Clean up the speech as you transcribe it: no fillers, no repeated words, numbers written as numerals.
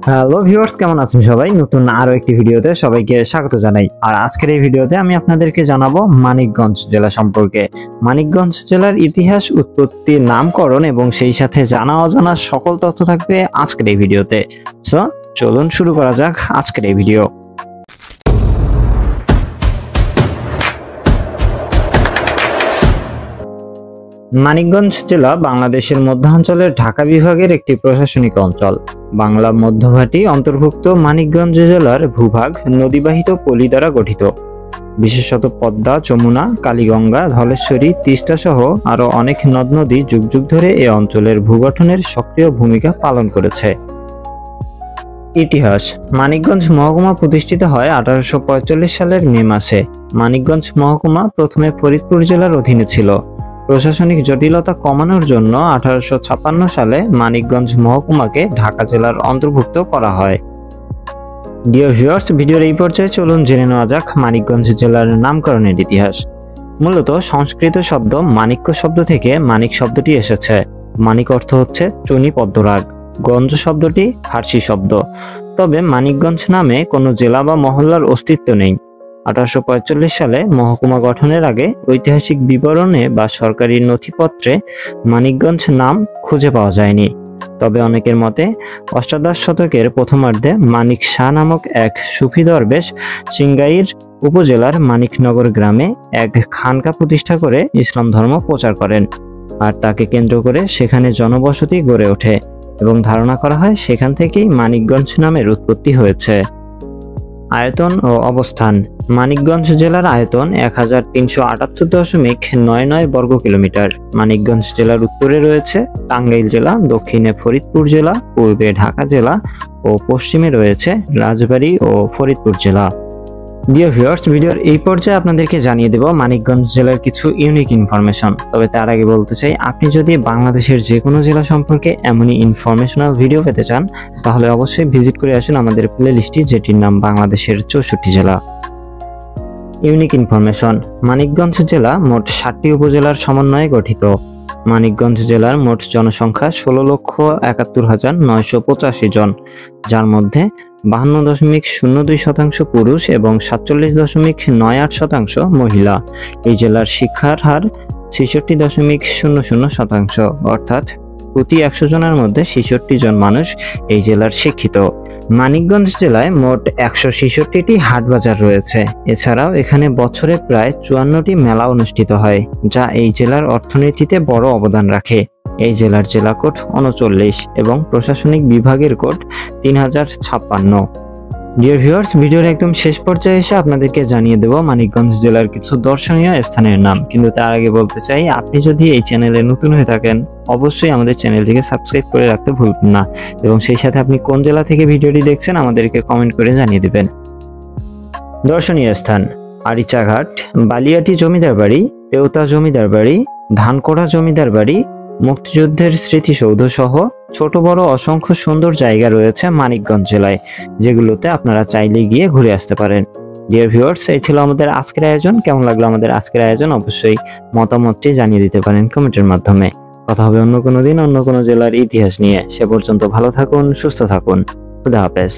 Hello viewers, কেমন আছেন সবাই? নতুন আরো একটি ভিডিওতে সবাইকে স্বাগত জানাই। আর আজকের এই ভিডিওতে আমি আপনাদেরকে জানাবো মানিকগঞ্জ জেলা সম্পর্কে। মানিকগঞ্জ জেলার ইতিহাস, উৎপত্তি, নামকরণ এবং সেই সাথে জানা অজানা সকল তথ্য থাকবে আজকের এই ভিডিওতে। সো চলুন শুরু করা যাক আজকের এই ভিডিও। মানিকগঞ্জ জেলা বাংলাদেশের মধ্যাঞ্চলের ঢাকা বিভাগের একটি প্রশাসনিক অঞ্চল। বাংলা মধ্যভাটি অন্তর্ভুক্ত মানিকগঞ্জ জেলার ভূভাগ নদীবাহিত পলি দ্বারা গঠিত। বিশেষত পদ্মা, যমুনা, কালীগঙ্গা, ধলেশ্বরী, তিস্তা সহ আরো অনেক নদ নদী যুগ যুগ ধরে এ অঞ্চলের ভূগঠনের সক্রিয় ভূমিকা পালন করেছে। ইতিহাস: মানিকগঞ্জ মহকুমা প্রতিষ্ঠিত হয় 1845 সালের মে মাসে। মানিকগঞ্জ মহকুমা প্রথমে ফরিদপুর জেলার অধীনে ছিল। প্রশাসনিক জটিলতা কমানোর জন্য 1856 সালে মানিকগঞ্জ মহকুমাকে ঢাকা জেলার অন্তর্ভুক্ত করা হয়। ডিয়ার ভিউয়ার্স, ভিডিওর এই পর্যায়ে চলুন জেনে নেওয়া যাক মানিকগঞ্জ জেলার নামকরণের ইতিহাস। মূলত সংস্কৃত শব্দ মাণিক্য শব্দ থেকে মানিক শব্দটি এসেছে। মানিক অর্থ হচ্ছে চুনি পদ্মরাগ। গঞ্জ শব্দটি ফার্সি শব্দ। তবে মানিকগঞ্জ নামে কোনো জেলা বা মহল্লার অস্তিত্ব নেই। 1845 সালে মহকুমা গঠনের আগে ঐতিহাসিক বিবরণে বা সরকারি নথিপত্রে মানিকগঞ্জ নাম খুঁজে পাওয়া যায়নি। তবে অনেকের মতে অষ্টাদশ শতকের প্রথমার্ধে মানিক শাহ নামক এক সুফি দরবেশ সিংগাইর উপজেলার মানিকনগর গ্রামে এক খানকা প্রতিষ্ঠা করে ইসলাম ধর্ম প্রচার করেন। আর তাকে কেন্দ্র করে সেখানে জনবসতি গড়ে ওঠে এবং ধারণা করা হয় সেখান থেকেই মানিকগঞ্জ নামের উৎপত্তি হয়েছে। আয়তন ও অবস্থান: মানিকগঞ্জ জেলার আয়তন 1378.99 বর্গ কিলোমিটার। মানিকগঞ্জ জেলার উত্তরে রয়েছে টাঙ্গাইল জেলা, দক্ষিণে ফরিদপুর জেলা, পূর্বে ঢাকা জেলা ও পশ্চিমে রয়েছে রাজবাড়ী ও ফরিদপুর জেলা। ডিয়ার ভিউয়ার্স, ভিডিওর এই পর্যায়ে আপনাদেরকে জানিয়ে দেব মানিকগঞ্জ জেলার কিছু ইউনিক ইনফরমেশন। তবে তার আগে বলতে চাই, আপনি যদি বাংলাদেশের যে কোনো জেলা সম্পর্কে এমনই ইনফরমেশনাল ভিডিও পেতে চান তাহলে অবশ্যই ভিজিট করে আসুন আমাদের প্লে লিস্টটি, যেটির নাম বাংলাদেশের 64 জেলা। ইউনিক ইনফরমেশন: মানিকগঞ্জ জেলা মোট 60টি উপজেলার সমন্বয়ে গঠিত। মানিকগঞ্জ জেলার মোট জনসংখ্যা 16,71,985 জন, যার মধ্যে 52.02% পুরুষ এবং 47.98% মহিলা। এই জেলার শিক্ষার হার 66.00%, অর্থাৎ প্রতি 100 জনের মধ্যে 66 জন মানুষ এই জেলার শিক্ষিত। মানিকগঞ্জ জেলায় মোট 166টি হাট বাজার রয়েছে। এছাড়াও এখানে বছরে প্রায় 54টি মেলা অনুষ্ঠিত হয়, যা এই জেলার অর্থনীতিতে বড় অবদান রাখে। এই জেলার জেলা কোড 39 এবং প্রশাসনিক বিভাগের কোড 3056। ডিয়ার ভিউয়ার্স, ভিডিওর একদম শেষ পর্যায়ে এসে আপনাদেরকে জানিয়ে দেব মানিকগঞ্জ জেলার কিছু দর্শনীয় স্থানের নাম। কিন্তু তার আগে বলতে চাই, আপনি যদি এই চ্যানেলে নতুন হয়ে থাকেন অবশ্যই আমাদের চ্যানেলটিকে সাবস্ক্রাইব করে রাখতে ভুলবেন না এবং সেই সাথে আপনি কোন জেলা থেকে ভিডিওটি দেখছেন আমাদেরকে কমেন্ট করে জানিয়ে দিবেন। দর্শনীয় স্থান: আরিচাঘাট, বালিয়াটি জমিদার বাড়ি, তেওতা জমিদার বাড়ি, ধানকোড়া জমিদার বাড়ি, মুক্তিযুদ্ধের স্মৃতিসৌধ সহ ছোট বড় অসংখ্য সুন্দর জায়গা রয়েছে মানিকগঞ্জ জেলায়, যেগুলোতে আপনারা চাইলে গিয়ে ঘুরে আসতে পারেন। ডিয়ার ভিউয়ার্স, এই ছিল আমাদের আজকের আয়োজন। কেমন লাগলো আমাদের আজকের আয়োজন অবশ্যই মতামতটি জানিয়ে দিতে পারেন কমেন্টের মাধ্যমে। কথা হবে অন্য কোনো দিন অন্য কোনো জেলার ইতিহাস নিয়ে। সে পর্যন্ত ভালো থাকুন, সুস্থ থাকুন। খুদা হাফেজ।